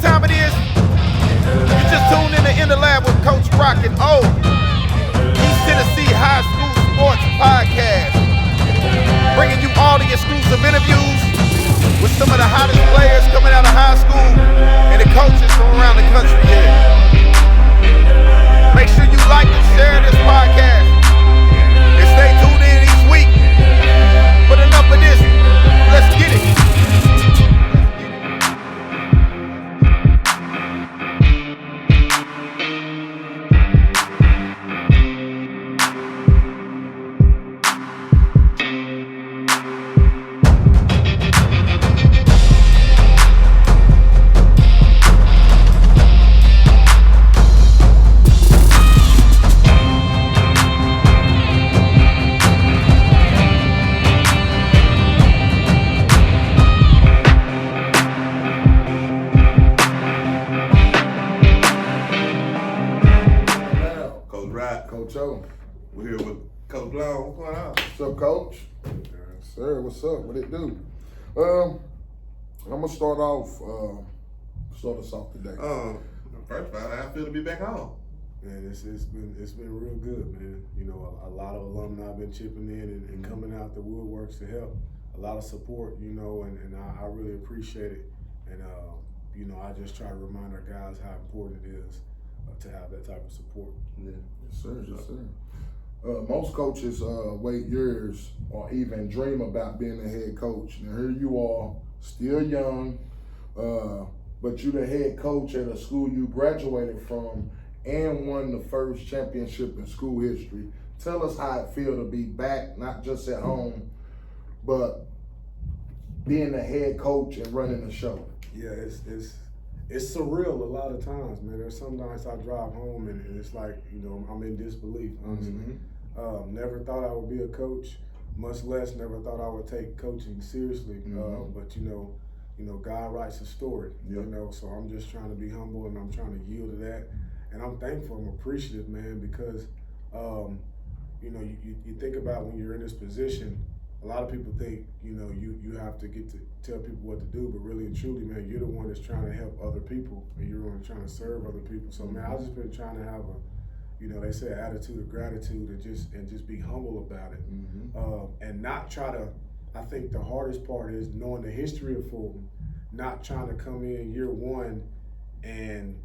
time it is? You just tuned in the lab with Coach Rock and O. East Tennessee High School Sports Podcast. Bringing you all the exclusive interviews with some of the hottest players coming out of high school and the coaches from around the country here. Make sure you like and share this podcast. And stay tuned in each week. But enough of this. Let's get it. What's up? What it do? I'm gonna start us off today. First of all, how I feel to be back home. Man, it's been real good, man. You know, a lot of alumni have been chipping in and coming out the woodworks to help. A lot of support, you know, and I really appreciate it. And you know, I just try to remind our guys how important it is to have that type of support. Yeah. Yes, sir. Yes, sir. Most coaches wait years or even dream about being a head coach. Now here you are, still young, but you're the head coach at a school you graduated from and won the first championship in school history. Tell us how it feels to be back, not just at home, but being the head coach and running the show. Yeah, it's surreal a lot of times, man. There's some nights I drive home and it's like, you know, I'm in disbelief, honestly. Mm-hmm. Never thought I would be a coach, much less never thought I would take coaching seriously. Mm-hmm. But you know, God writes a story. Yep. You know, so I'm just trying to be humble and I'm trying to yield to that. And I'm thankful, I'm appreciative, man, because you know, you think about when you're in this position. A lot of people think, you know, you have to get to tell people what to do, but really and truly, man, you're the one that's trying to help other people, and you're the one trying to serve other people. So, man, I've just been trying to have you know, they say an attitude of gratitude and just be humble about it, and not try to. I think the hardest part is knowing the history of Fulton, not trying to come in year one and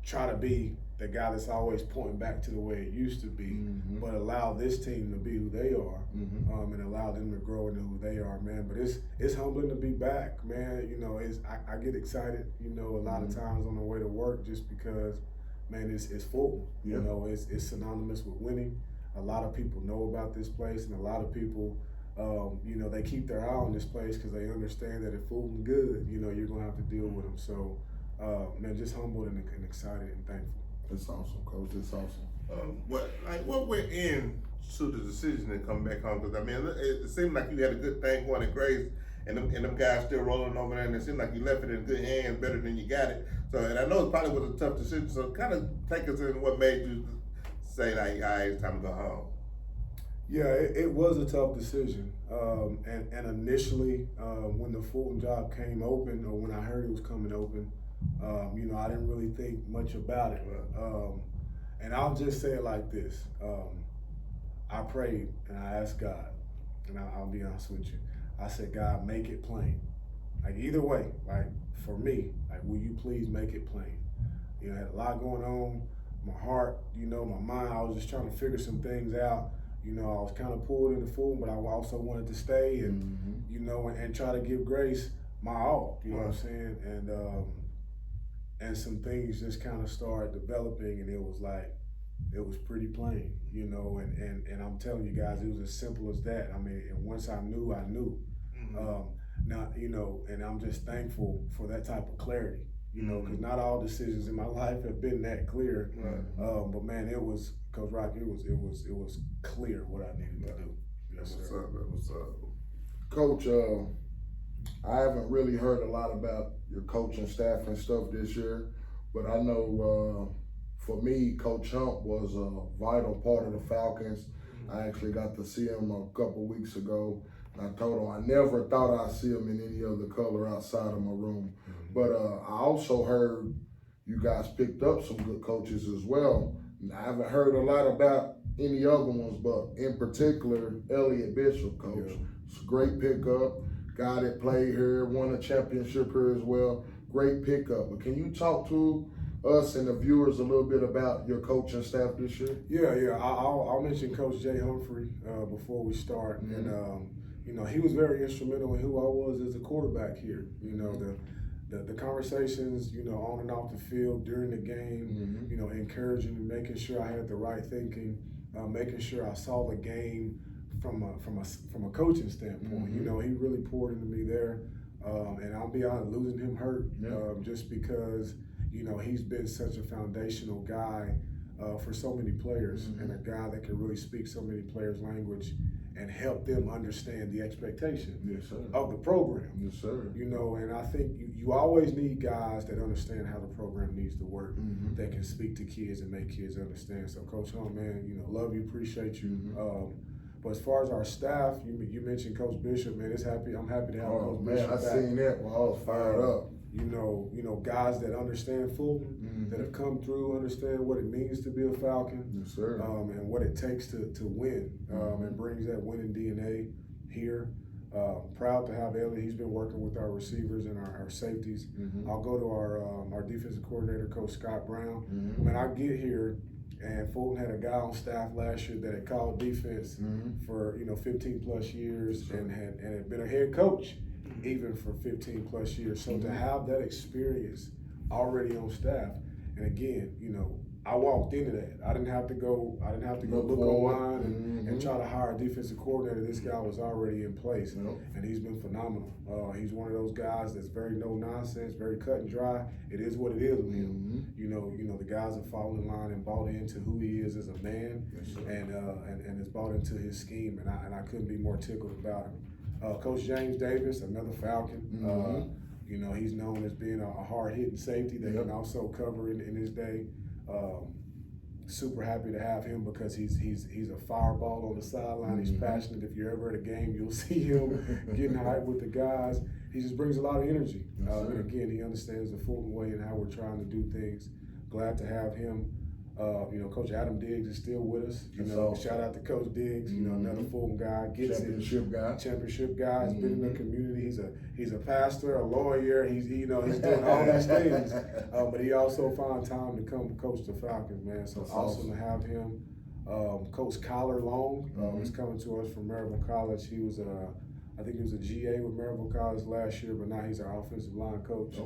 try to be the guy that's always pointing back to the way it used to be, but allow this team to be who they are, and allow them to grow into who they are, man. But it's humbling to be back, man. You know, I get excited, you know, a lot of times on the way to work just because, man, it's Fulton. You know, it's synonymous with winning. A lot of people know about this place, and a lot of people, you know, they keep their eye on this place because they understand that if Fulton's good, you know, you're gonna have to deal with them. So, man, just humbled and excited and thankful. That's awesome, Coach. That's awesome. What went into the decision to come back home? Because I mean, it seemed like you had a good thing going at Grace, and them guys still rolling over there, and it seemed like you left it in good hands, better than you got it. So, and I know it probably was a tough decision. So, kind of take us in what made you say like, all right, it's time to go home. Yeah, it was a tough decision. And initially, when the Fulton job came open, or when I heard it was coming open, you know, I didn't really think much about it. And I'll just say it like this. I prayed and I asked God, and I'll be honest with you. I said, God, make it plain. Like either way, like for me, like will you please make it plain? You know, I had a lot going on, my heart, you know, my mind. I was just trying to figure some things out. You know, I was kind of pulled into Fulton, but I also wanted to stay and, you know, and try to give Grace my all, you know what I'm saying? And some things just kind of started developing, and it was pretty plain, you know, and I'm telling you guys, it was as simple as that. I mean, and once I knew, I knew. Now, you know, and I'm just thankful for that type of clarity, you know, because not all decisions in my life have been that clear. But man, it was, Coach Rock, it was clear what I needed to do. Yes, sir. What's up? Coach, I haven't really heard a lot about your coaching staff and stuff this year, but I know for me, Coach Hump was a vital part of the Falcons. I actually got to see him a couple weeks ago, I told him I never thought I'd see him in any other color outside of my room. But I also heard you guys picked up some good coaches as well. I haven't heard a lot about any other ones, but in particular, Elliot Bishop, coach. Yeah. It's a great pickup. Guy that played here, won a championship here as well. Great pickup. But can you talk to us and the viewers a little bit about your coaching staff this year? Yeah. I'll mention Coach Jay Humphrey before we start. And, he was very instrumental in who I was as a quarterback here. The conversations, on and off the field during the game, encouraging and making sure I had the right thinking, making sure I saw the game from a coaching standpoint. He really poured into me there, and I'll be honest, losing him hurt, just because he's been such a foundational guy for so many players, and a guy that can really speak so many players' language and help them understand the expectation of the program. Yes, sir. And I think you always need guys that understand how the program needs to work, that can speak to kids and make kids understand. So, Coach Hunt, man, love you, appreciate you. But as far as our staff, you mentioned Coach Bishop, man. I'm happy to have Coach Bishop I back. seen that while I was fired up. Guys that understand Fulton, that have come through, understand what it means to be a Falcon, Yes, sir. and what it takes to win, and brings that winning DNA here. Proud to have Elliot. He's been working with our receivers and our safeties. I'll go to our defensive coordinator, Coach Scott Brown. When I get here, and Fulton had a guy on staff last year that had called defense for 15 plus years, and had been a head coach even for 15 plus years. So to have that experience already on staff, and again, I walked into that. I didn't have to go look online and try to hire a defensive coordinator. This guy was already in place, and he's been phenomenal. He's one of those guys that's very no nonsense, very cut and dry. It is what it is with him. The guys have fallen in line and bought into who he is as a man, and has bought into his scheme. And I couldn't be more tickled about him. Coach James Davis, another Falcon. He's known as being a hard-hitting safety that can also cover in his day. Super happy to have him because he's a fireball on the sideline. He's passionate. If you're ever at a game, you'll see him getting hyped with the guys. He just brings a lot of energy. And again, he understands the Fulton way and how we're trying to do things. Glad to have him. Coach Adam Diggs is still with us. Shout out to Coach Diggs. Another Fulton guy. Championship guy. He's been in the community. He's a pastor, a lawyer. He's doing all these things. But he also found time to come coach the Falcons, man. So awesome to have him. Coach Kyler Long is coming to us from Maryville College. He was I think he was a GA with Maryville College last year, but now he's our offensive line coach.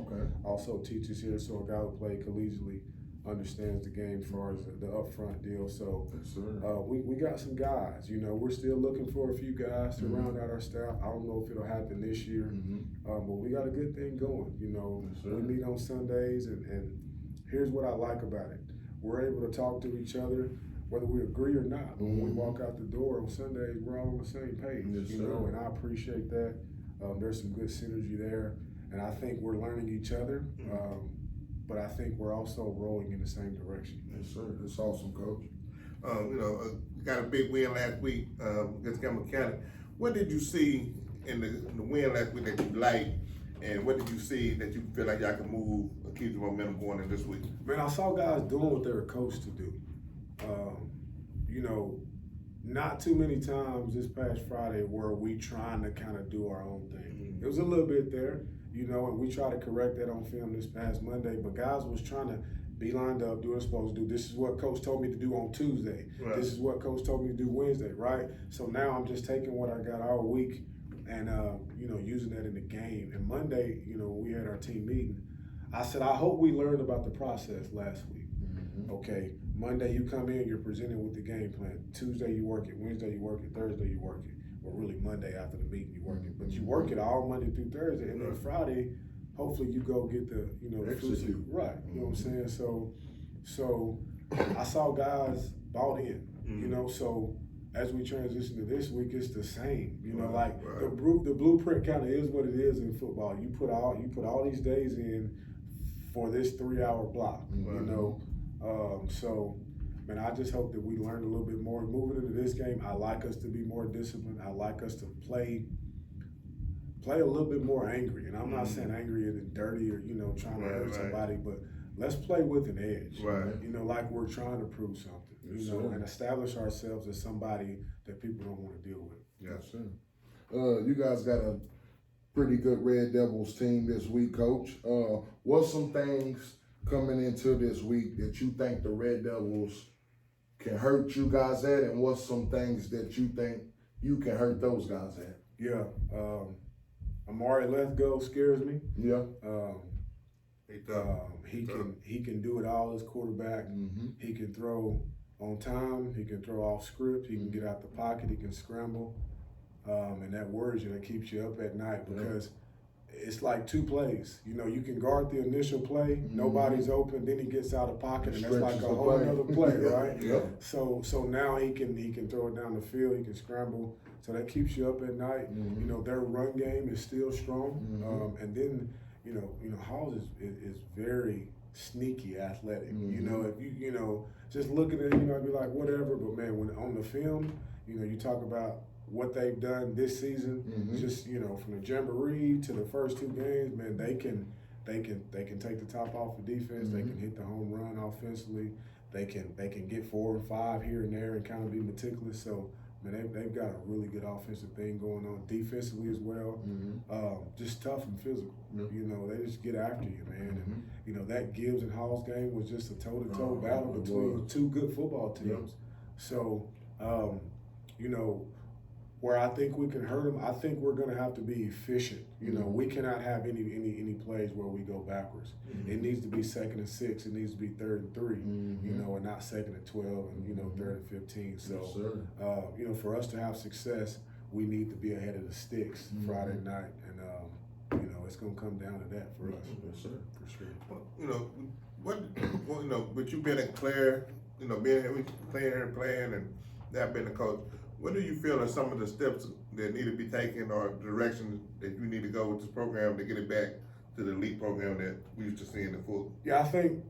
Also teaches here, so a guy who played collegiately understands the game as far as the upfront deal. So we got some guys. We're still looking for a few guys to round out our staff. I don't know if it'll happen this year, but we got a good thing going. We meet on Sundays, and here's what I like about it. We're able to talk to each other, whether we agree or not. But when we walk out the door on Sundays, we're all on the same page. And I appreciate that. There's some good synergy there, and I think we're learning each other. But I think we're also rolling in the same direction. Yes, sir. That's awesome, Coach. Got a big win last week against Campbell County. What did you see in the win last week that you liked, and what did you see that you feel like y'all can move, keep the momentum going in this week? Man, I saw guys doing what they were coached to do. Not too many times this past Friday were we trying to kind of do our own thing. It was a little bit there. And we tried to correct that on film this past Monday, but guys was trying to be lined up, do what they're supposed to do. This is what Coach told me to do on Tuesday. Right. This is what Coach told me to do Wednesday, right? So now I'm just taking what I got all week and, using that in the game. And Monday, when we had our team meeting, I said, I hope we learned about the process last week. Okay, Monday you come in, you're presented with the game plan. Tuesday you work it, Wednesday you work it, Thursday you work it. Well, really Monday after the meeting you work it, but you work it all Monday through Thursday, and then Friday, hopefully you go get the execute. Right. You know what I'm saying? So I saw guys bought in. So as we transition to this week, it's the same. The blueprint kind of is what it is in football. You put all these days in for this 3-hour block. So man, I just hope that we learn a little bit more. Moving into this game, I like us to be more disciplined. I like us to play a little bit more angry. And I'm not saying angry and dirty or, trying to hurt somebody, but let's play with an edge. Right. Like we're trying to prove something, and establish ourselves as somebody that people don't want to deal with. Yes, sir. You guys got a pretty good Red Devils team this week, Coach. What's some things coming into this week that you think the Red Devils can hurt you guys at, and what's some things that you think you can hurt those guys at? Yeah, Amari Lethgo scares me. Yeah. He can do it all as quarterback. Mm-hmm. He can throw on time. He can throw off script. He can get out the pocket. He can scramble. And that worries you. That keeps you up at night because it's like 2 plays. You can guard the initial play. Nobody's open. Then he gets out of pocket, and that's like a whole other play, right? Yeah. So now he can throw it down the field. He can scramble. So that keeps you up at night. Mm-hmm. Their run game is still strong. Mm-hmm. And then Halls is very sneaky athletic. Mm-hmm. If you just looking at I'd be like whatever. But man, when on the film, you talk about what they've done this season, just from the Jamboree to the first 2 games, man, they can take the top off the defense. They can hit the home run offensively. They can get 4 or 5 here and there and kind of be meticulous. So man, they've got a really good offensive thing going on defensively as well. Just tough and physical. They just get after you, man. And that Gibbs and Halls game was just a toe-to-toe battle between 2 good football teams. So where I think we can hurt them, I think we're going to have to be efficient. We cannot have any plays where we go backwards. It needs to be 2nd and 6. It needs to be 3rd and 3. And not 2nd and 12 and 3rd and 15. So for us to have success, we need to be ahead of the sticks Friday night, and it's going to come down to that for us. Yes, sir. For sure. but you've been at Claire, being here, playing, and that being the coach. What do you feel are some of the steps that need to be taken or direction that you need to go with this program to get it back to the elite program that we used to see in the football? Yeah, I think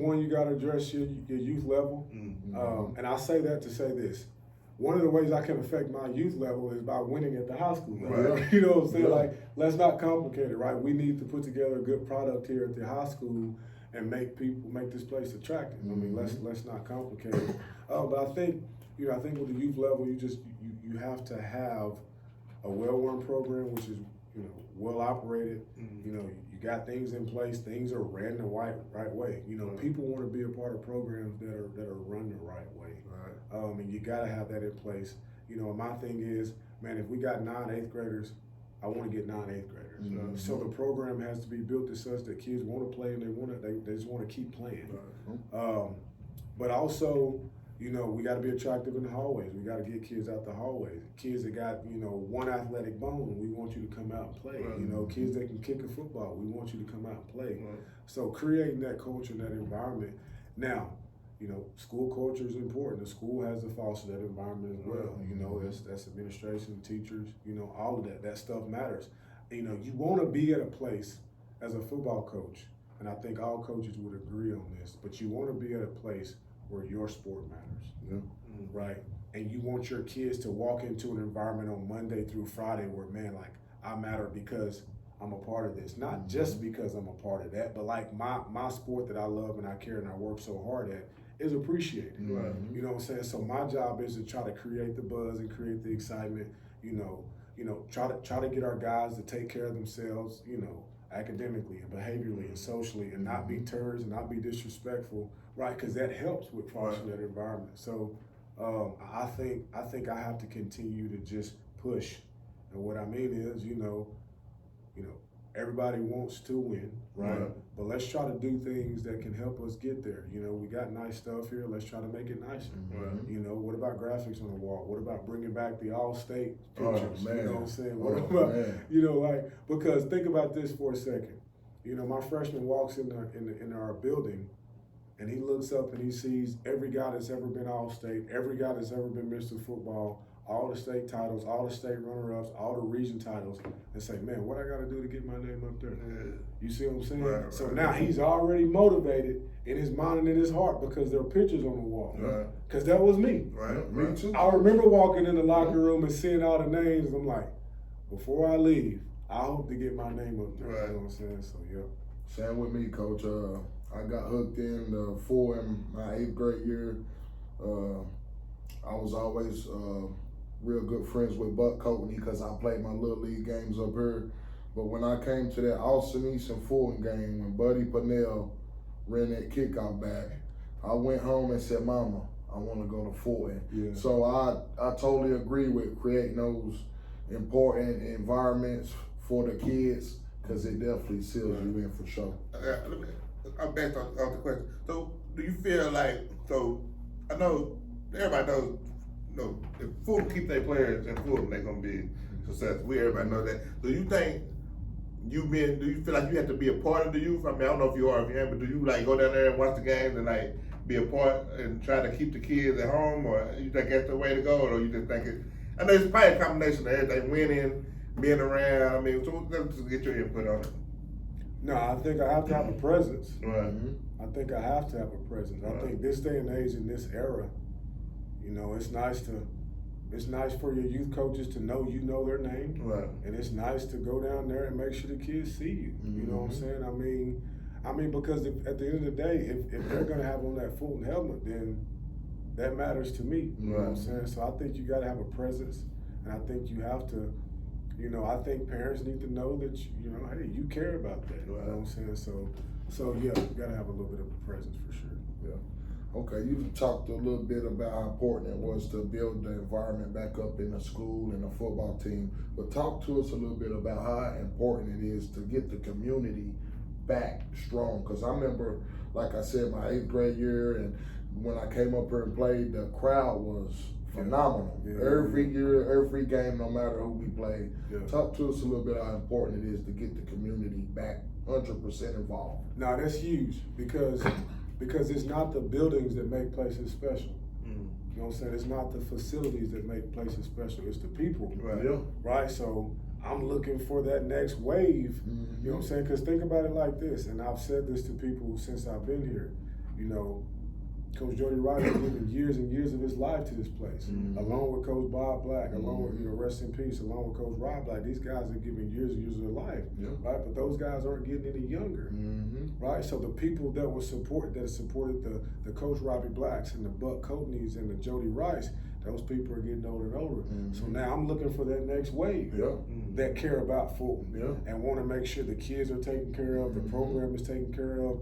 one, you got to address your youth level. And I say that to say this. One of the ways I can affect my youth level is by winning at the high school level. Right. You know what I'm saying? Like, let's not complicate it, right? We need to put together a good product here at the high school and make this place attractive. I mean, let's not complicate it. But I think with the youth level, you have to have a well-run program, which is well operated. You got things in place. Things are ran the right way. People want to be a part of programs that are run the right way. Right. And you got to have that in place. And my thing is, man, if we got 9 8th graders, I want to get 9 8th graders. So the program has to be built to such that kids want to play and they just want to keep playing. Right. But also, we got to be attractive in the hallways. We got to get kids out the hallways. Kids that got, one athletic bone, we want you to come out and play. Right. Kids that can kick a football, we want you to come out and play. Right. So creating that culture, that environment. Now, school culture is important. The school has to foster that environment as well. That's administration, teachers, all of that. That stuff matters. You want to be at a place as a football coach, and I think all coaches would agree on this, but you want to be at a place where your sport matters, right? And you want your kids to walk into an environment on Monday through Friday where, man, like, I matter because I'm a part of this. Not just because I'm a part of that, but like my sport that I love and I care and I work so hard at is appreciated. Right. You know what I'm saying? So my job is to try to create the buzz and create the excitement, try to get our guys to take care of themselves, academically and behaviorally and socially, and not be turds and not be disrespectful, right? Because that helps with fostering that environment. So I think I have to continue to just push, and what I mean is, everybody wants to win, right? But let's try to do things that can help us get there. We got nice stuff here. Let's try to make it nicer. What about graphics on the wall? What about bringing back the all-state pictures? Man. You know what I'm saying? What about, because think about this for a second. My freshman walks in our building, and he looks up and he sees every guy that's ever been all-state, every guy that's ever been Mr. Football, all the state titles, all the state runner-ups, all the region titles, and say, man, what I got to do to get my name up there? Yeah. You see what I'm saying? Right, so right. now he's already motivated in his mind and in his heart because there are pictures on the wall. Right. Because that was me. Right. Me too. I remember walking in the locker room and seeing all the names. I'm like, before I leave, I hope to get my name up there. Right. You know what I'm saying? So, yeah. Same with me, Coach. I got hooked in the full in my 8th grade year. I was always real good friends with Buck Coatney because I played my little league games up here. But when I came to that Austin East and Fulton game, when Buddy Purnell ran that kickoff back, I went home and said, Mama, I want to go to Fulton. Yeah. So I totally agree with creating those important environments for the kids because it definitely seals you in for sure. I'm back on the question. So, do you feel like, so, I know everybody knows, if Fulton keep their players in Fulton, they're going to be successful. Everybody knows that. Do you think do you feel like you have to be a part of the youth? I mean, I don't know if you are, if you ain't, but do you like go down there and watch the games and like be a part and try to keep the kids at home, or you think that's the way to go, or you just think it? I know it's probably a combination of everything, winning, being around. I mean, so let's just get your input on it. No, I think I have to have a presence. Right. I think I have to have a presence. I think this day and age in this era, it's nice for your youth coaches to know their name. Right. And it's nice to go down there and make sure the kids see you. You know what I'm saying? I mean, because at the end of the day, if they're gonna have on that Fulton helmet, then that matters to me. You know what I'm saying? So I think you gotta have a presence, and I think you have to, I think parents need to know that hey, you care about that. You know what I'm saying? So yeah, you gotta have a little bit of a presence for sure. Yeah. Okay, you talked a little bit about how important it was to build the environment back up in the school and the football team, but talk to us a little bit about how important it is to get the community back strong. Because I remember, like I said, my 8th grade year, and when I came up here and played, the crowd was phenomenal. Yeah. Every year, every game, no matter who we played. Yeah. Talk to us a little bit how important it is to get the community back 100% involved. No, that's huge because it's not the buildings that make places special. You know what I'm saying? It's not the facilities that make places special. It's the people. Right. Yeah. Right? So I'm looking for that next wave. You know what I'm saying? Because think about it like this, and I've said this to people since I've been here. Coach Jody Wright has given years and years of his life to this place, along with Coach Bob Black, along with, rest in peace, along with Coach Rob Black. These guys are giving years and years of their life, right? But those guys aren't getting any younger, right? So the people that have supported the Coach Robbie Blacks and the Buck Coatneys and the Jody Rice, those people are getting older and older. So now I'm looking for that next wave that care about Fulton and want to make sure the kids are taken care of, the program is taken care of.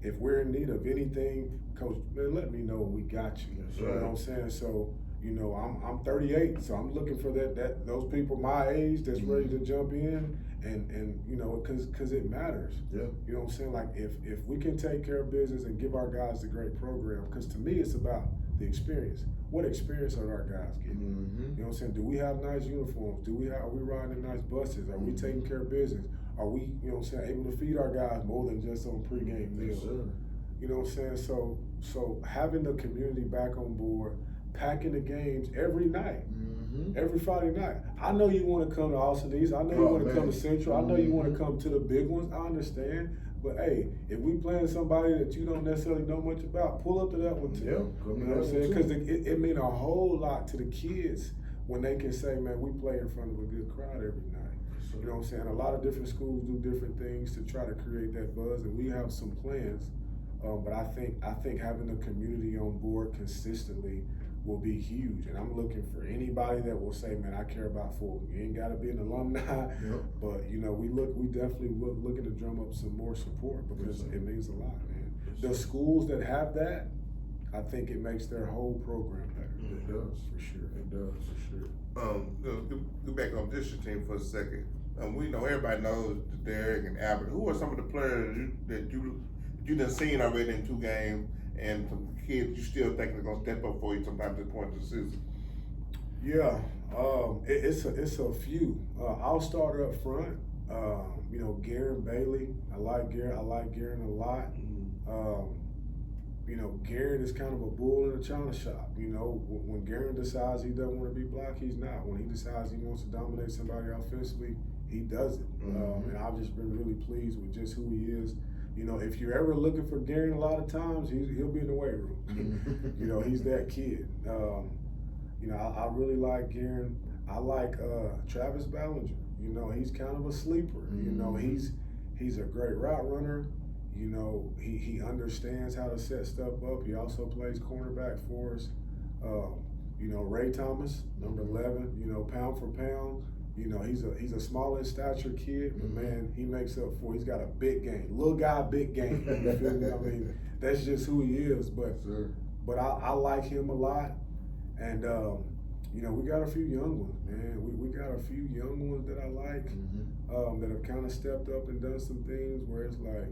If we're in need of anything, Coach, man, let me know. We got you. You know what I'm saying? So, I'm 38, so I'm looking for that those people my age that's ready to jump in and because it matters. Yeah. You know what I'm saying? Like if we can take care of business and give our guys the great program, because to me it's about the experience. What experience are our guys getting? You know what I'm saying? Do we have nice uniforms? Are we riding in nice buses? Are we taking care of business? Are we, able to feed our guys more than just on pregame meals? Yes, sir. You know what I'm saying? So having the community back on board, packing the games every night, every Friday night. I know you want to come to Austin East. I know you want to come to Central. I know you want to come to the big ones. I understand. But hey, if we playing somebody that you don't necessarily know much about, pull up to that one too. Yeah, you know what I'm saying? Because it means a whole lot to the kids when they can say, man, we play in front of a good crowd every night. You know what I'm saying? A lot of different schools do different things to try to create that buzz, and we have some plans. But I think having the community on board consistently will be huge. And I'm looking for anybody that will say, man, I care about Fulton. You ain't gotta be an alumni, but we definitely looking to drum up some more support because it means a lot, man. The schools that have that, I think it makes their whole program better. It does. For sure. It does. For sure. Go back on this team for a second. We know everybody knows Derek and Albert. Who are some of the players that you done seen already in 2 games, and some kids you still think are gonna step up for you sometimes at the point of the season? Yeah, it's a few. I'll start up front. Garen Bailey. I like Garen a lot. you know, Garrett is kind of a bull in a china shop. You know, when Garrett decides he doesn't want to be blocked, he's not. When he decides he wants to dominate somebody offensively, he does it. And I've just been really pleased with just who he is. You know, if you're ever looking for Garrett, a lot of times he'll be in the weight room. You know, he's that kid. You know, I really like Garrett. I like Travis Ballinger. You know, he's kind of a sleeper. You know, he's a great route runner. You know, he understands how to set stuff up. He also plays cornerback for us. You know, Ray Thomas, number 11. You know, pound for pound. You know, he's a small in stature kid, but man, he makes up for. He's got a big game, little guy, big game. You feel me? I mean, that's just who he is. But I like him a lot, and you know, we got a few young ones, man. We got a few young ones that I like that have kind of stepped up and done some things where it's like,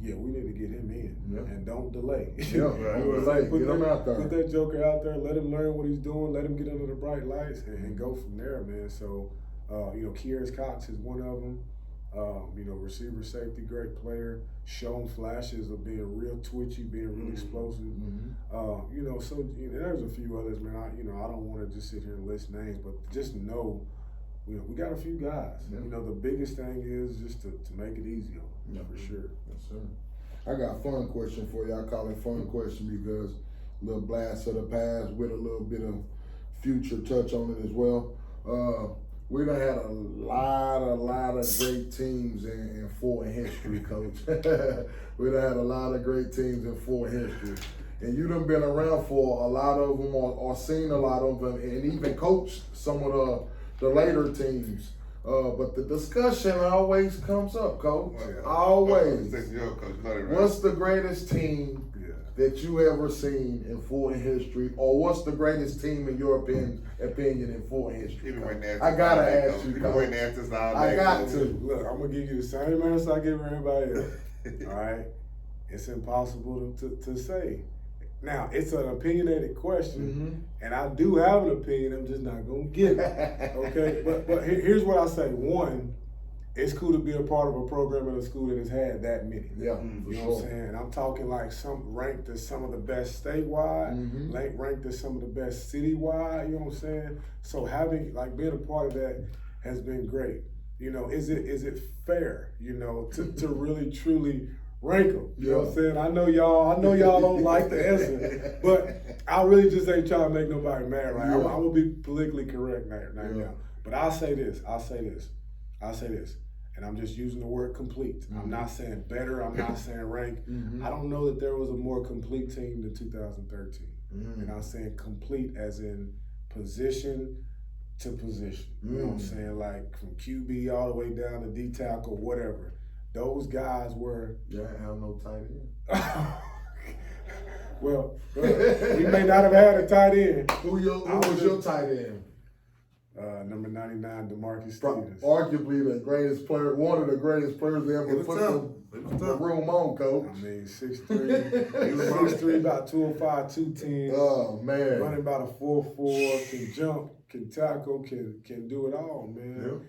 yeah, we need to get him in and don't delay. Yeah, right. Get him out there. Put that joker out there. Let him learn what he's doing. Let him get under the bright lights and go from there, man. So, you know, Kearis Cox is one of them. You know, receiver, safety, great player. Shown flashes of being real twitchy, being really explosive. You know, so there's a few others, man. I don't want to just sit here and list names, but just know, you know, we got a few guys. You know, the biggest thing is just to make it easy on them, for sure. Yes, sir. I got a fun question for you. I call it fun question because a little blast of the past with a little bit of future touch on it as well. We done had a lot of great teams in Fulton history, Coach. We done had a lot of great teams in Fulton history. And you done been around for a lot of them or seen a lot of them and even coached some of the later teams. But the discussion always comes up, Coach. Always. What's the greatest team that you ever seen in Fulton history, or what's the greatest team in your opinion in Fulton history? I gotta ask you, Coach. I got to. Look, I'm gonna give you the same answer I give everybody else. All right, it's impossible to say. Now, it's an opinionated question, and I do have an opinion. I'm just not gonna give it. Okay, but here's what I say. One, it's cool to be a part of a program in a school that has had that many. Yeah, you know what I'm saying? And I'm talking like some ranked as some of the best statewide, ranked as some of the best citywide. You know what I'm saying? So being a part of that has been great. You know, is it fair? You know, to really truly rank them. You know what I'm saying? I know y'all don't like the answer, but I really just ain't trying to make nobody mad, right? I'm gonna be politically correct now. But I'll say this. And I'm just using the word complete. I'm not saying better, I'm not saying rank. I don't know that there was a more complete team than 2013. And I'm saying complete as in position to position. You know what I'm saying? Like from QB all the way down to D tackle, whatever. Those guys were. Yeah, I have no tight end. Well, we may not have had a tight end. Who was your tight end? Number 99, DeMarcus Stevens. Arguably the greatest player, one of the greatest players they ever put the room on, Coach. I mean, 6'3", 6'3", about 205, 210. Oh, man. Running about a 4'4", can jump, can tackle, can do it all, man.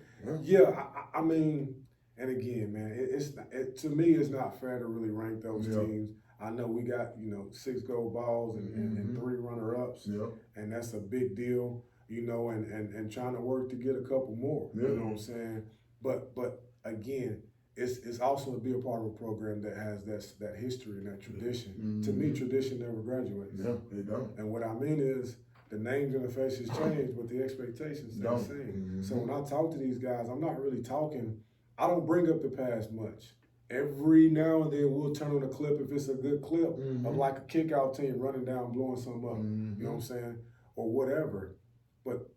I mean, and again, man, to me, it's not fair to really rank those teams. I know we got, 6 gold balls and 3 runner-ups, and that's a big deal. And trying to work to get a couple more. You know what I'm saying? But again, it's also to be a part of a program that has that history and that tradition. To me, tradition never graduates. Yeah, it don't. And what I mean is the names and the faces change, but the expectations stay the same. So when I talk to these guys, I'm not really talking. I don't bring up the past much. Every now and then we'll turn on a clip if it's a good clip of like a kickout team running down, blowing something up. You know what I'm saying? Or whatever. But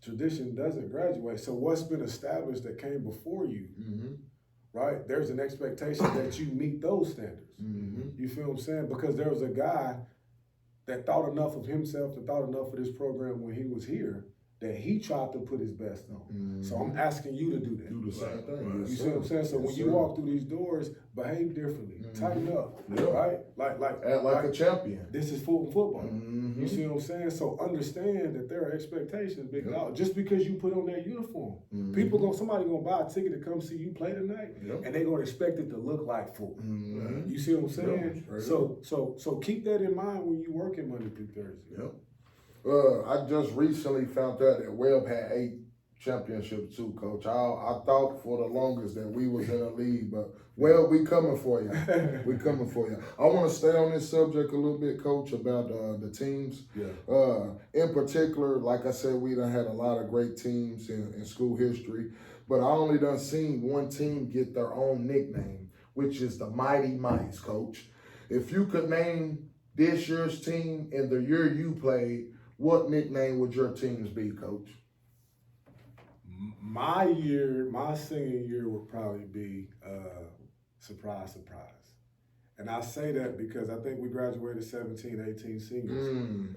tradition doesn't graduate. So what's been established that came before you, right? There's an expectation that you meet those standards. You feel what I'm saying? Because there was a guy that thought enough of himself and thought enough of this program when he was here that he tried to put his best on. So I'm asking you to do that. Do the same thing. Right. Yes, You see sir. what I'm saying? So when Yes, you sir. walk through these doors, behave differently, tighten up, Yeah. right? Act like a champion. This is Fulton football. Mhm. You see what I'm saying? So understand that there are expectations, big Yep. dog. Just because you put on that uniform, somebody gonna buy a ticket to come see you play tonight, Yep. and they gonna expect it to look like Fulton. Mhm. You see what I'm saying? Straight So keep that in mind when you working Monday through Thursday. Yep. I just recently found out that Webb had 8 championships too, Coach. I thought for the longest that we was in a league, but we coming for you. We coming for you. I want to stay on this subject a little bit, Coach, about the teams. Yeah. In particular, like I said, we done had a lot of great teams in school history, but I only done seen one team get their own nickname, which is the Mighty Mice, Coach. If you could name this year's team in the year you played, what nickname would your teams be, Coach? My senior year would probably be surprise. And I say that because I think we graduated 17, 18 seniors.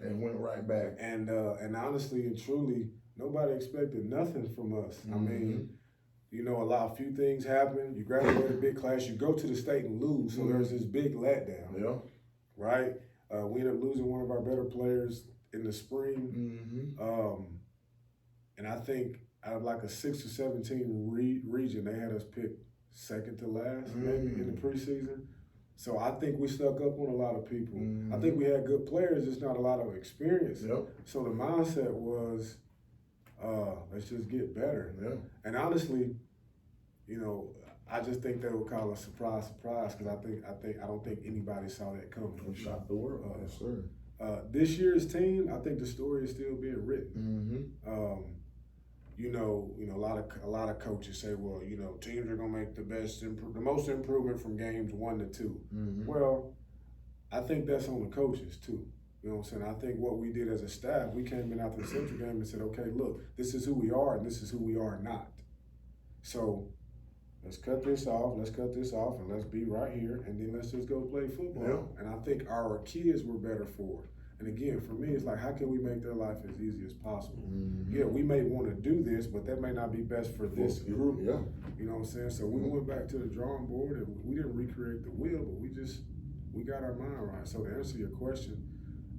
And went right back. And honestly and truly, nobody expected nothing from us. I mean, you know, a few things happen. You graduate a big class, you go to the state and lose, so there's this big letdown. Yeah. Right? We ended up losing one of our better players in the spring. And I think out of like a 6 or 17 region, they had us pick second to last maybe in the preseason. So I think we stuck up on a lot of people. I think we had good players, just not a lot of experience. Yep. So the mindset was, let's just get better. Yeah. And honestly, you know, I just think they would call us surprise because I don't think anybody saw that coming. We shocked the world. Yes, sir. This year's team, I think the story is still being written. You know, a lot of coaches say, well, you know, teams are gonna make the most improvement from games 1 to 2. Well, I think that's on the coaches too. You know what I'm saying? I think what we did as a staff, we came in after the Central game and said, okay, look, this is who we are and this is who we are not. So let's cut this off, and let's be right here, and then let's just go play football. Yeah. And I think our kids were better for it. And again, for me, it's like, how can we make their life as easy as possible? Yeah, we may want to do this, but that may not be best for this group. Yeah. You know what I'm saying? So we went back to the drawing board, and we didn't recreate the wheel, but we got our mind right. So to answer your question,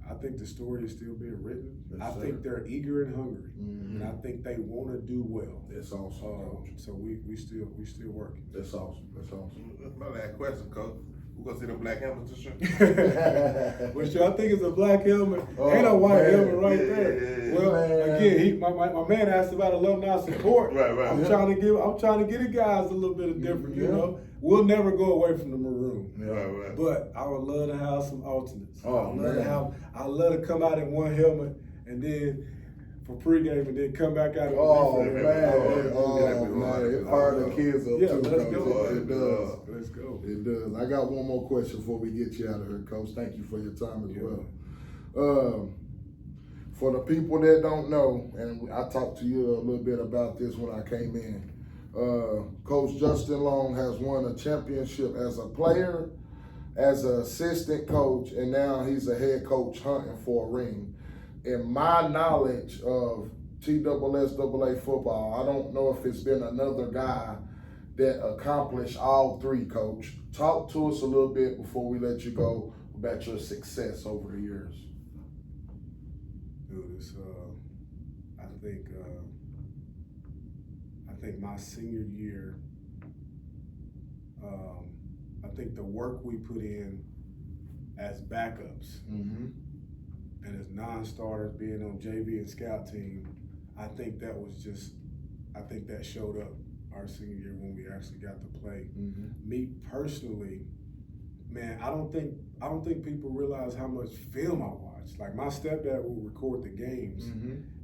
I think the story is still being written. Yes, I sir. think they're eager and hungry, and I think they want to do well. That's awesome, Coach. So we still working. That's awesome. That's awesome. That's my last question, Coach. We're gonna see the black helmets and shit. Which I think is a black helmet Oh, and a white man. helmet right Yeah, there. yeah, yeah. Well, Man. again, my man asked about alumni support. Right. I'm trying to give the guys a little bit of different. You know, we'll never go away from the maroon. Right. But I would love to have some alternates. Oh, I'd love to come out in one helmet and then for pregame and then come back out in Oh, a different man. helmet. It fired the kids up Yeah, too, let's Coach. go. It does. Let's go. It does. I got one more question before we get you out of here, Coach. Thank you for your time as well. For the people that don't know, and I talked to you a little bit about this when I came in, Coach Justin Long has won a championship as a player, as an assistant coach, and now he's a head coach hunting for a ring. In my knowledge of TSSAA football, I don't know if it's been another guy that accomplished all 3, Coach. Talk to us a little bit before we let you go about your success over the years. Dude, it's I think my senior year, I think the work we put in as backups and as non-starters being on JV and scout team, I think that showed up our senior year when we actually got to play. Me personally, man, I don't think people realize how much film I watched. Like my stepdad would record the games.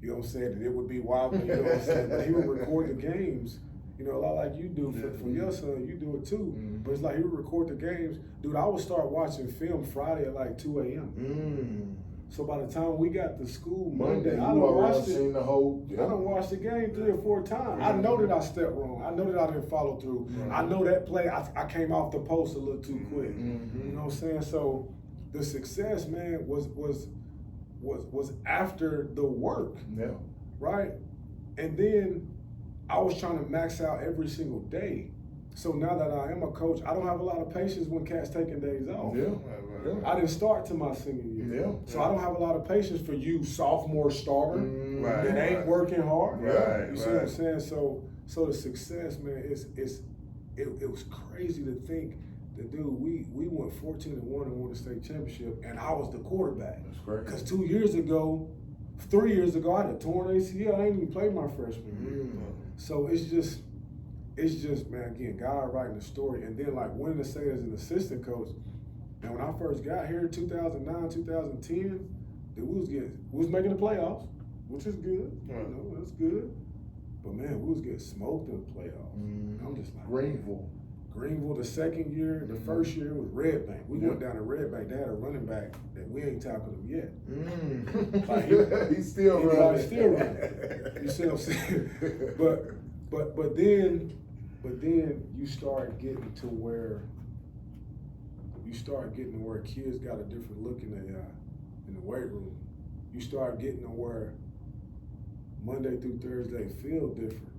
You know what I'm saying? And it would be wild, you know what I'm saying? But he would record the games, you know, a lot like you do for your son, you do it too. But it's like he would record the games. Dude, I would start watching film Friday at like 2 a.m. So by the time we got to school Monday, I done watched it. Seen the whole. I done watched the game 3 or 4 times. I know that I stepped wrong. I know that I didn't follow through. I know that play, I came off the post a little too quick. You know what I'm saying? So the success, man, was after the work. Yeah. right? And then I was trying to max out every single day. So now that I am a coach, I don't have a lot of patience when cats taking days off. Yeah. I didn't start till my senior year. Yeah. So I don't have a lot of patience for you sophomore starter Right. that ain't working hard. Right, You see what I'm saying? So the success, man, it was crazy to think that, dude, we went 14-1 and won the state championship, and I was the quarterback. That's great. Because 3 years ago, I had a torn ACL. I ain't even played my freshman year. So it's just, man, again, God writing the story, and then like winning the state as an assistant coach. And when I first got here, 2009, 2010, we was making the playoffs, which is good. You know, that's good. But man, we was getting smoked in the playoffs. I'm just like, Greenville the second year, the first year was Red Bank. We went down to Red Bank. They had a running back that we ain't tackled him yet. Like he's still running. You see what I'm saying? But then you start getting to where kids got a different look in their eye in the weight room. You start getting to where Monday through Thursday feel different.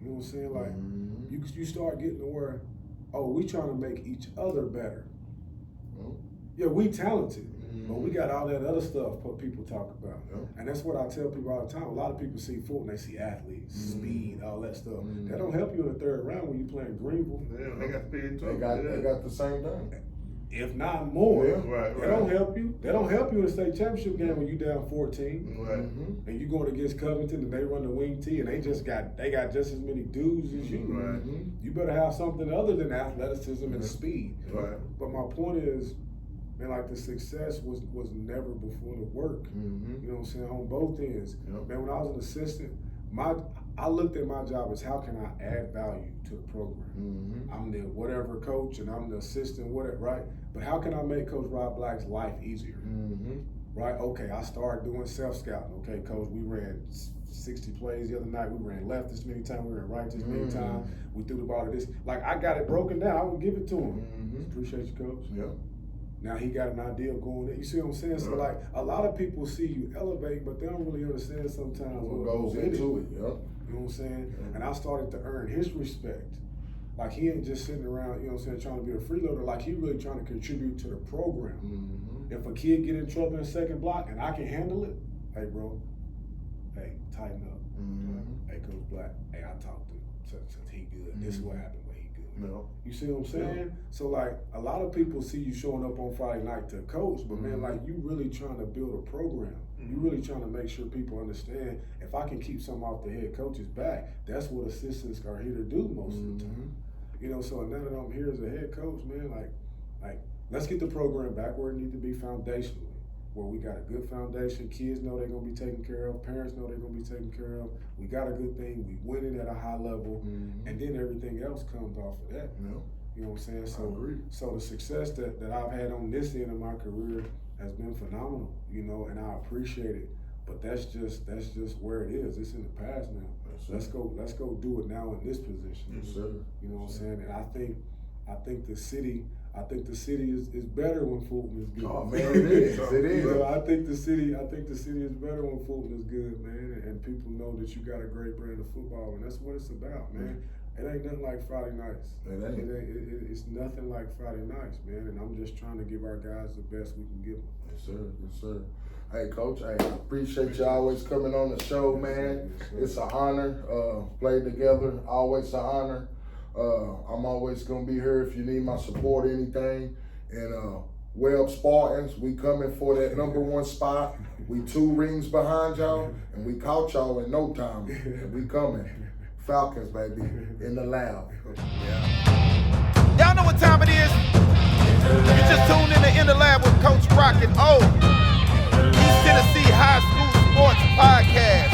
You know what I'm saying? Like you start getting to where, oh, we trying to make each other better. Yeah, we talented, but we got all that other stuff people talk about. And that's what I tell people all the time. A lot of people see Fulton, they see athletes, speed, all that stuff. That don't help you in the third round when you playing Greenville. Yeah, they got speed too. They got the same thing. If not more. Right. They don't help you. They don't help you in the state championship game when you down 14. Right. And you going against Covington and they run the wing tee and they got just as many dudes as you. Right. You better have something other than athleticism and speed. Right. But my point is, man, like the success was never before the work. You know what I'm saying? On both ends. Man, when I was an assistant, I looked at my job as how can I add value to the program. I'm the whatever coach and I'm the assistant, whatever, right? But how can I make Coach Rob Black's life easier? Right? Okay, I started doing self-scouting. Okay, Coach, we ran 60 plays the other night. We ran left this many times. We ran right this many times. We threw the ball to this. Like, I got it broken down. I would give it to him. Appreciate you, Coach. Now he got an idea of going there. You see what I'm saying? So like a lot of people see you elevate, but they don't really understand sometimes what goes into it. You know what I'm saying? And I started to earn his respect. Like he ain't just sitting around, you know what I'm saying, trying to be a freeloader. Like he really trying to contribute to the program. If a kid get in trouble in second block and I can handle it, hey bro, hey, tighten up. Hey, Coach Black, hey, I talked to him since he good. This is what happened when he good. You see what I'm saying? So like a lot of people see you showing up on Friday night to coach, but man, like you really trying to build a program. You really trying to make sure people understand if I can keep some off the head coach's back, that's what assistants are here to do most of the time. You know, so now that I'm here as a head coach, man, like let's get the program back where it needs to be foundationally, where we got a good foundation, kids know they're gonna be taken care of, parents know they're gonna be taken care of, we got a good thing, we winning at a high level, and then everything else comes off of that. You know what I'm saying? So the success that I've had on this end of my career has been phenomenal, you know, and I appreciate it. But that's just where it is. It's in the past now. Let's go do it now in this position. You know what I'm saying? And I think the city is better when Fulton is good. Oh man, it is. It is. You know, I think the city is better when Fulton is good, man. And people know that you got a great brand of football, and that's what it's about, man. It ain't nothing like Friday nights. It's nothing like Friday nights, man. And I'm just trying to give our guys the best we can give them. Yes, sir. Hey, Coach, I appreciate you always coming on the show, man. It's an honor. Played together, always an honor. I'm always gonna be here if you need my support or anything. And Webb Spartans, we coming for that #1 spot. We 2 rings behind y'all, and we caught y'all in no time. And we coming. Falcons, baby, in the lab. Y'all know what time it is. You just tuned in the lab with Coach Rocket O. East Tennessee High School Sports Podcast.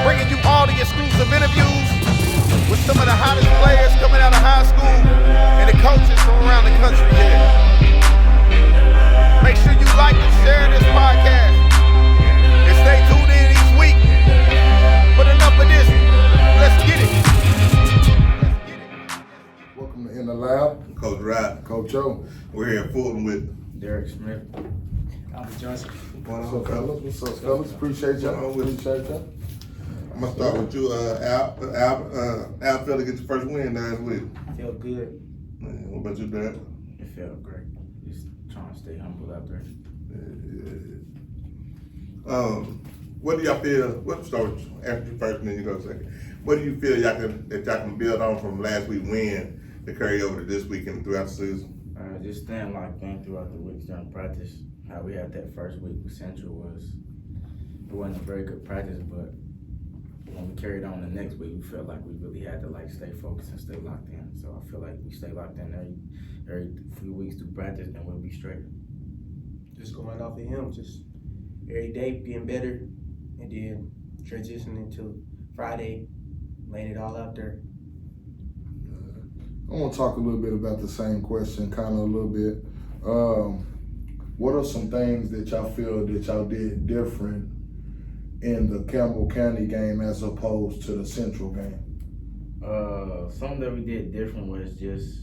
Bringing you all the exclusive interviews with some of the hottest players coming out of high school and the coaches from around the country here. Make sure you like and share this podcast. And stay tuned in each week. But enough of this. Let's get it. Welcome to In the Lab. Coach Rob. Coach O. We're here in Fulton with Derek Smith. Albert Johnson. What's up, fellas? Appreciate y'all. I'm gonna start with you, Al felt to get your first win last week. Felt good. What about you, Dad? It felt great. Just trying to stay humble out there. What do y'all feel? What start after you first, and then you go second. What do you feel y'all can build on from last week's win to carry over to this week and throughout the season? Just staying locked in throughout the weeks during practice. How we had that first week with Central it wasn't a very good practice, but when we carried on the next week, we felt like we really had to stay focused and stay locked in. So I feel like we stay locked in every few weeks through practice, and we'll be straight. Just going off of him, just every day getting better, and then transitioning to Friday, laying it all out there. I want to talk a little bit about the same question, kind of a little bit. What are some things that y'all feel that y'all did different in the Campbell County game as opposed to the Central game? Something that we did different was just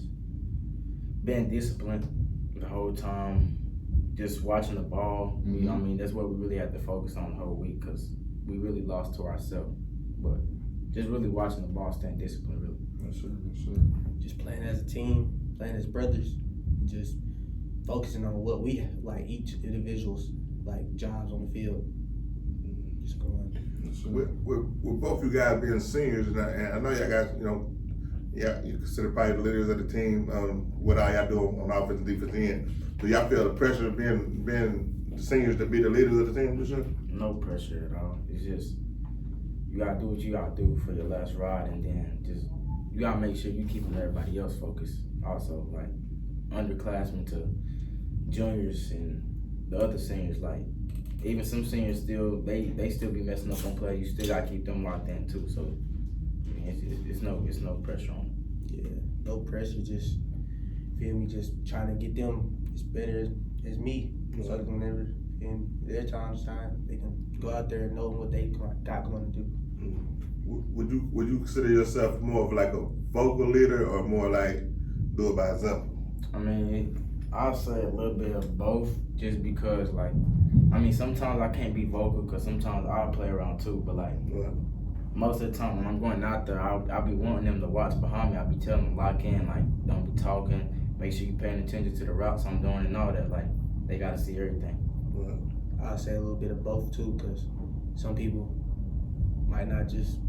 being disciplined the whole time, just watching the ball. Mm-hmm. You know what I mean? That's what we really had to focus on the whole week because we really lost to ourselves. But just really watching the ball, staying disciplined, really. Yes, sir. Yes, sir. Just playing as a team, playing as brothers, just focusing on what we like each individual's jobs on the field. Just going. Yes, sir. With both you guys being seniors, and I know y'all guys, you consider probably the leaders of the team. What all y'all do on offense and defense end? Do y'all feel the pressure of being the seniors to be the leaders of the team this year? No pressure at all. It's just you gotta do what you gotta do for your last ride, and then just you gotta make sure you keeping everybody else focused. Also, underclassmen to juniors and the other seniors, even some seniors still they still be messing up on play. You still gotta keep them locked in too. So I mean, it's no pressure on them. Yeah, no pressure. Just feel me. Just trying to get them as better as me, so they can never in their time to shine. They can go out there and know what they got going to do. Would you consider yourself more of a vocal leader or more do it by example? I mean, I'll say a little bit of both, just because sometimes I can't be vocal because sometimes I'll play around too, but most of the time when I'm going out there, I'll be wanting them to watch behind me. I'll be telling them lock in, don't be talking, make sure you're paying attention to the routes I'm doing and all that. They gotta see everything. I'll say a little bit of both too, because some people might not just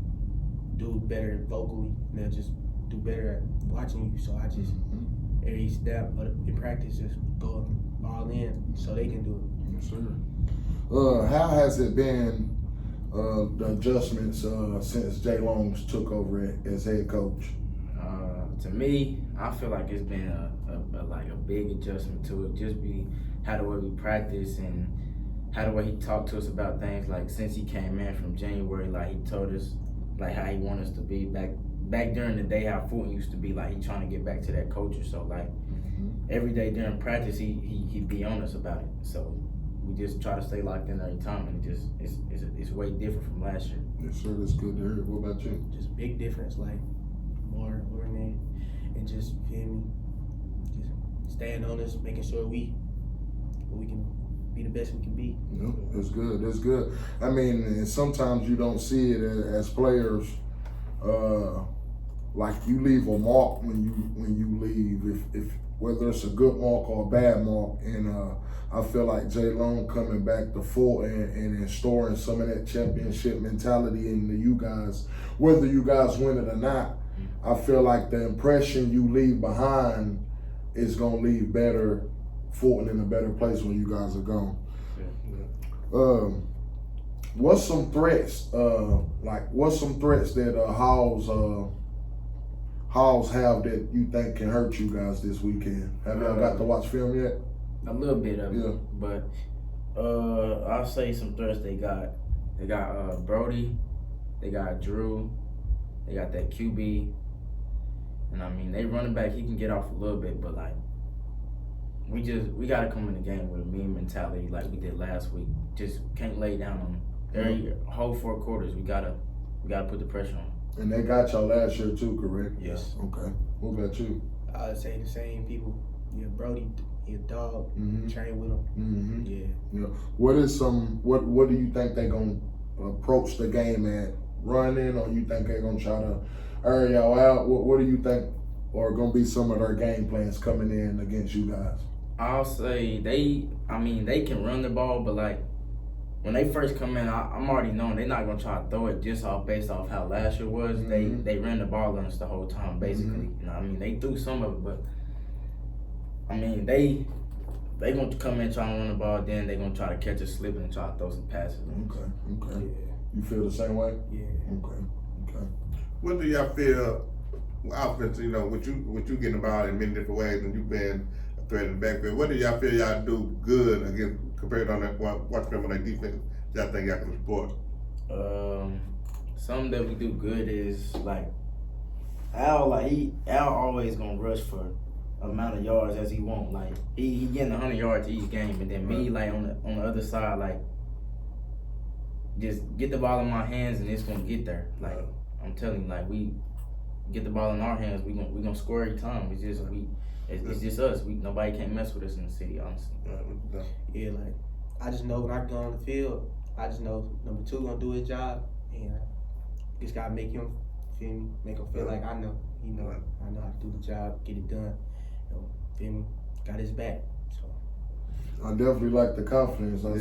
do better vocally, they'll just do better at watching you. So I just every step in practice just go all in so they can do it. Yes, sir. How has it been, the adjustments since Jay Longs took over as head coach? To me, I feel like it's been a big adjustment to it. Just how the way we practice and how the way he talked to us about things. Since he came in from January, he told us how he wanted us to be back during the day, how Fulton used to be. He trying to get back to that culture. So every day during practice, he'd be on us about it. So we just try to stay locked in every time, and it's way different from last year. Yes, sir. That's good to hear. What about you? Just big difference, more in there, and just feel me, just staying on us, making sure we can be the best we can be. No, that's good. That's good. I mean, and sometimes you don't see it as players. You leave a mark when you leave, if whether it's a good mark or a bad mark. And I feel like Jay Long coming back to Fulton and installing some of that championship mentality into you guys, whether you guys win it or not. I feel like the impression you leave behind is gonna leave Fulton in a better place when you guys are gone. What's some threats? What's some threats that Hawes have that you think can hurt you guys this weekend? Have y'all got to watch film yet? A little bit of it, Yeah. but I'll say some threats they got. They got Brody, they got Drew, they got that QB, and they running back. He can get off a little bit, but we gotta come in the game with a mean mentality like we did last week. Just can't lay down on them. Every whole 4 quarters, we gotta put the pressure on them. And they got y'all last year too, correct? Yes. Okay. What about you? I would say the same people. Yeah, Brody, he a dog. Mhm. Train with him. Mm-hmm. Yeah. Yeah. What do you think they gonna approach the game at running, or you think they're gonna try to air y'all out? What do you think are gonna be some of their game plans coming in against you guys? I'll say they can run the ball, but like when they first come in, I'm already knowing they're not gonna try to throw it just off based off how last year was. They ran the ball on us the whole time, basically. You know, I mean, they threw some of it, but I mean, they gonna come in trying to run the ball, then they gonna try to catch us slipping and try to throw some passes. Okay. Yeah. You feel the same way? Yeah. Okay. What do y'all feel offense, you know, with you getting about in many different ways and you've been a threat in the backfield, what do y'all feel y'all do good against compared on that watch them on their defense y'all think y'all can support? Something that we do good is like Al always gonna rush for amount of yards as he want. Like he getting 100 yards each game, and then me like on the other side, like just get the ball in my hands and it's gonna get there. Like I'm telling you, like we get the ball in our hands, we gonna score every time. It's just us. Nobody can't mess with us in the city, honestly. Yeah, like I just know when I go on the field, I just know number 2 gonna do his job, and just gotta make him feel me, make him feel like I know, I know how to do the job, get it done. Feel me? Got his back. So I definitely like the confidence. I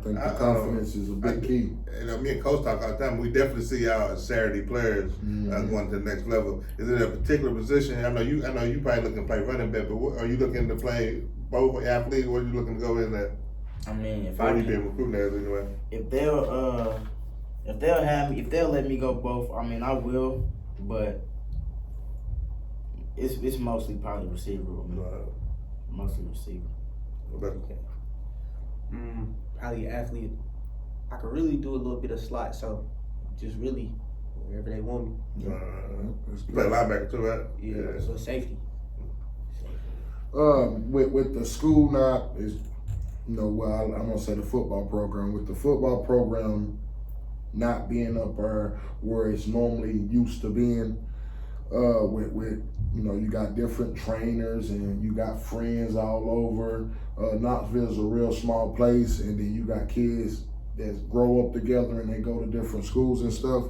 think the confidence is a big key. And me and Coach talk all the time. We definitely see y'all as Saturday players going to the next level. Is it a particular position? I know you probably looking to play running back, but are you looking to play both athletes? What are you looking to go in there? I mean, if Or you been recruiting as anyway? if they'll let me go both, I mean I will, but it's mostly probably receiver with me. Mostly receiver. okay. Probably an athlete. I could really do a little bit of slot, so just really wherever they want me. You play linebacker too, right? Yeah. So safety. With the school now is, I'm gonna say the football program. With the football program not being up where it's normally used to being, with you got different trainers and you got friends all over. Knoxville's a real small place, and then you got kids that grow up together and they go to different schools and stuff.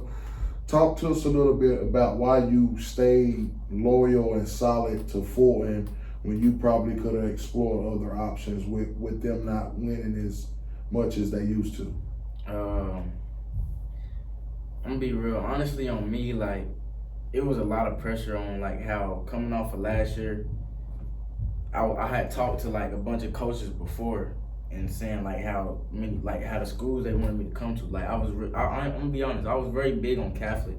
Talk to us a little bit about why you stayed loyal and solid to Fulton when you probably could have explored other options with them not winning as much as they used to. I'm gonna be real. Honestly, on me, like, it was a lot of pressure on, like, how coming off of last year, I had talked to, like, a bunch of coaches before and saying, like, how the schools they wanted me to come to. Like, I'm gonna be honest, I was very big on Catholic.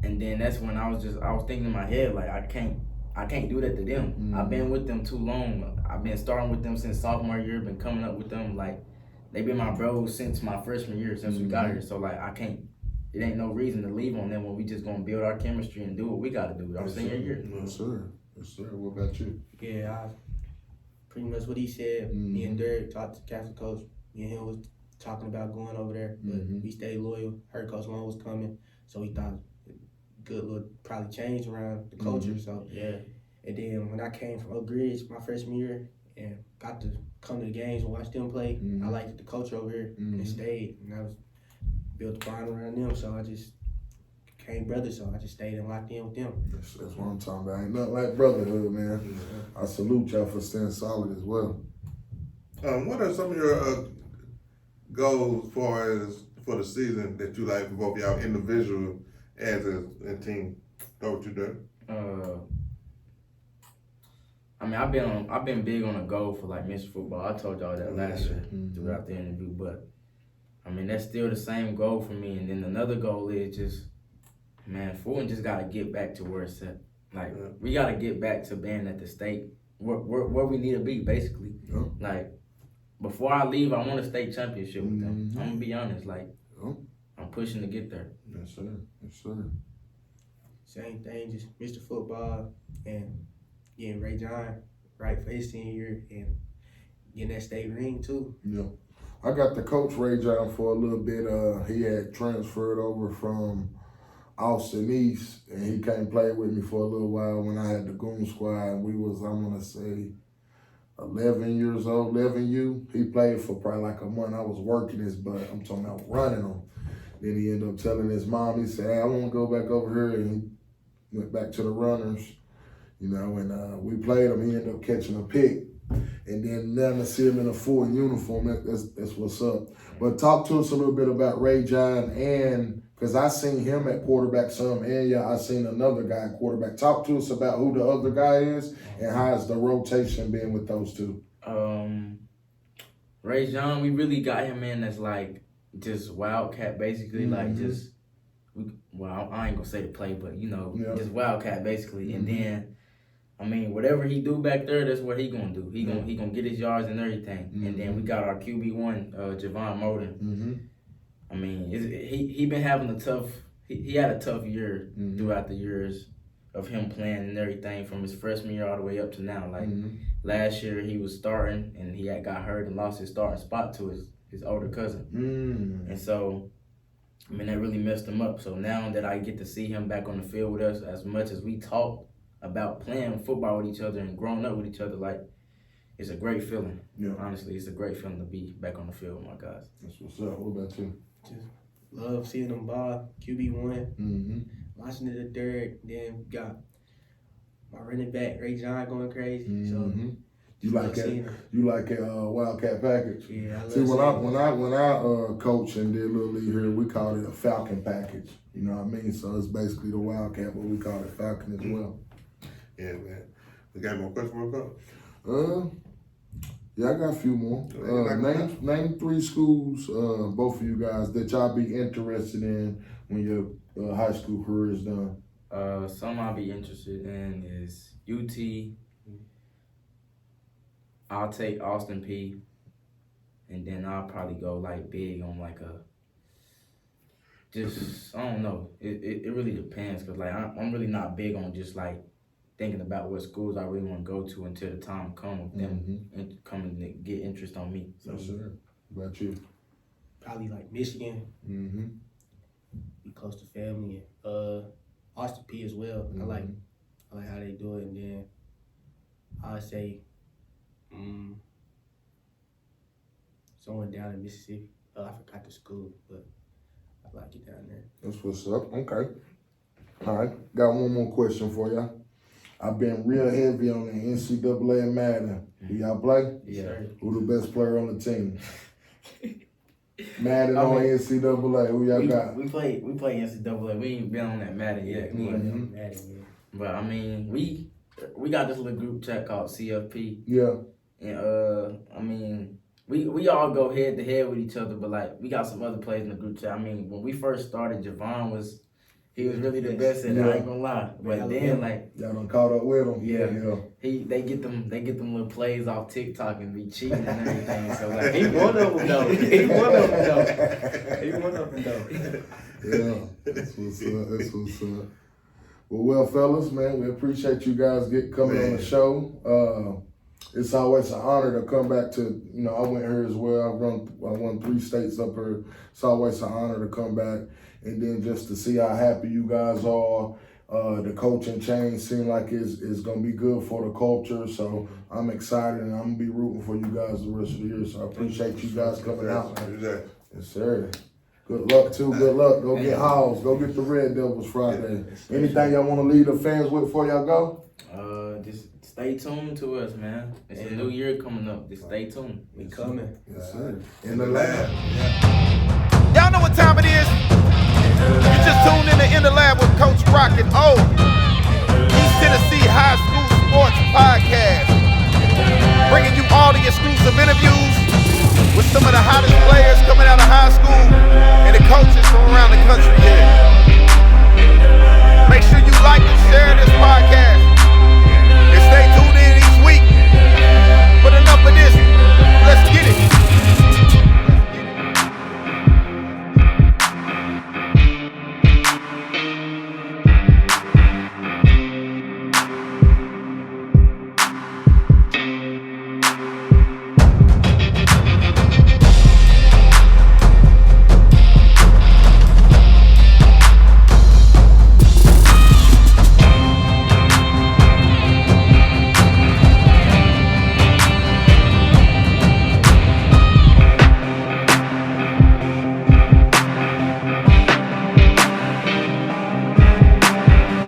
And then that's when I was thinking in my head, like, I can't do that to them. I've been with them too long. I've been starting with them since sophomore year, been coming up with them, like, they've been my bros since my freshman year, since we got here. So, like, it ain't no reason to leave on them when we just gonna build our chemistry and do what we gotta do our senior year. Yes, sir. What about you? Yeah, pretty much what he said. Me and Derek talked to Catholic coach. Me and him was talking about going over there, but we stayed loyal. Heard Coach Long was coming, so we thought good little probably change around the culture. So yeah. And then when I came from Oak Ridge my freshman year and got to come to the games and watch them play, I liked the culture over here and stayed. And I was built a bond around them, so I just became brothers. So I just stayed and locked in with them. That's what I'm talking about. Ain't nothing like brotherhood, man. I salute y'all for staying solid as well. What are some of your goals for the season that you like for both y'all individual as a team? Know what you do? I mean, I've been big on a goal for like Mr. Football. I told y'all that last year throughout the interview, but I mean that's still the same goal for me. And then another goal is just, man, Fulton just gotta get back to where it's at. Like we gotta get back to being at the state where we need to be, basically. Like before I leave, I want a state championship with them. I'm gonna be honest, like I'm pushing to get there. Yes, sir. Same thing, just Mr. Football and getting Ray John right for his senior year and getting that state ring too. Yeah. I got to coach Ray John for a little bit. He had transferred over from Austin East, and he came play with me for a little while when I had the Goon Squad. We was, I'm gonna say, 11 years old, 11U. He played for probably like a month. I was working his butt. I'm talking about running him. Then he ended up telling his mom, he said, hey, I want to go back over here, and he went back to the runners, you know, and we played him. He ended up catching a pick. And then now to see him in a full uniform, that's what's up. But talk to us a little bit about Ray John, and because I seen him at quarterback some, and yeah, I seen another guy at quarterback. Talk to us about who the other guy is and how's the rotation been with those two. Ray John, we really got him in as like just wildcat, basically, like just. Well, I ain't gonna say the play, but you know, just wildcat basically, and then. I mean, whatever he do back there, that's what he gonna do. He gonna get his yards and everything. And then we got our QB1, Javon Moden. I mean, he been having a tough. He had a tough year throughout the years of him playing and everything from his freshman year all the way up to now. Like last year, he was starting and he got hurt and lost his starting spot to his older cousin. And so, I mean, that really messed him up. So now that I get to see him back on the field with us, as much as we talk about playing football with each other and growing up with each other, like, it's a great feeling. Yeah. Honestly, it's a great feeling to be back on the field with my guys. That's what's up. What about you? Just love seeing them ball, QB1, watching it at Derek, then got my running back, Ray John, going crazy. So you like that? You like a Wildcat package? Yeah, I love See, when I coach and did Little League here, we called it a Falcon package. You know what I mean? So it's basically the Wildcat, but we call it Falcon as well. Yeah, man. We got more questions, bro? Yeah, I got a few more. Name 3 schools, both of you guys, that y'all be interested in when your high school career is done. Some I'll be interested in is UT. I'll take Austin P. And then I'll probably go like big on like I don't know. It really depends, because like I'm really not big on just like thinking about what schools I really want to go to until the time comes with them and come and get interest on me. So. Yes, sir. What about you? Probably like Michigan. Be close to family. Austin P as well. I like how they do it. And then I'd say someone down in Mississippi. I forgot the school, but I like it down there. That's what's up. Okay. All right. Got one more question for y'all. I've been real heavy on the NCAA and Madden. Do y'all play? Yeah. Who the best player on the team? Madden on NCAA. Who y'all got? We play NCAA. We ain't been on that Madden yet. But I mean, we got this little group chat called CFP. Yeah. And I mean, we all go head to head with each other, but like we got some other players in the group chat. I mean, when we first started, Javon was really the best at it, I ain't gonna lie. But then like y'all done caught up with him. Yeah. They get them little plays off TikTok and be cheating and everything. So like he one of them though. Yeah. That's what's up. Well, fellas, man, we appreciate you guys coming on the show. It's always an honor to come back to, I went here as well. I won 3 states up here. It's always an honor to come back. And then just to see how happy you guys are. The coaching change seems like it's going to be good for the culture. So I'm excited, and I'm going to be rooting for you guys the rest of the year. So I appreciate you guys coming out. Yes, sir. Good luck, too. Good luck. Go get Howls. Go get the Red Devils Friday. Anything y'all want to leave the fans with before y'all go? Just stay tuned to us, man. It's a new year coming up. Just stay tuned. We coming. Yes, sir. In the lab. Y'all know what time it is? You just tuned in the lab with Coach Rock and O. East Tennessee High School Sports Podcast.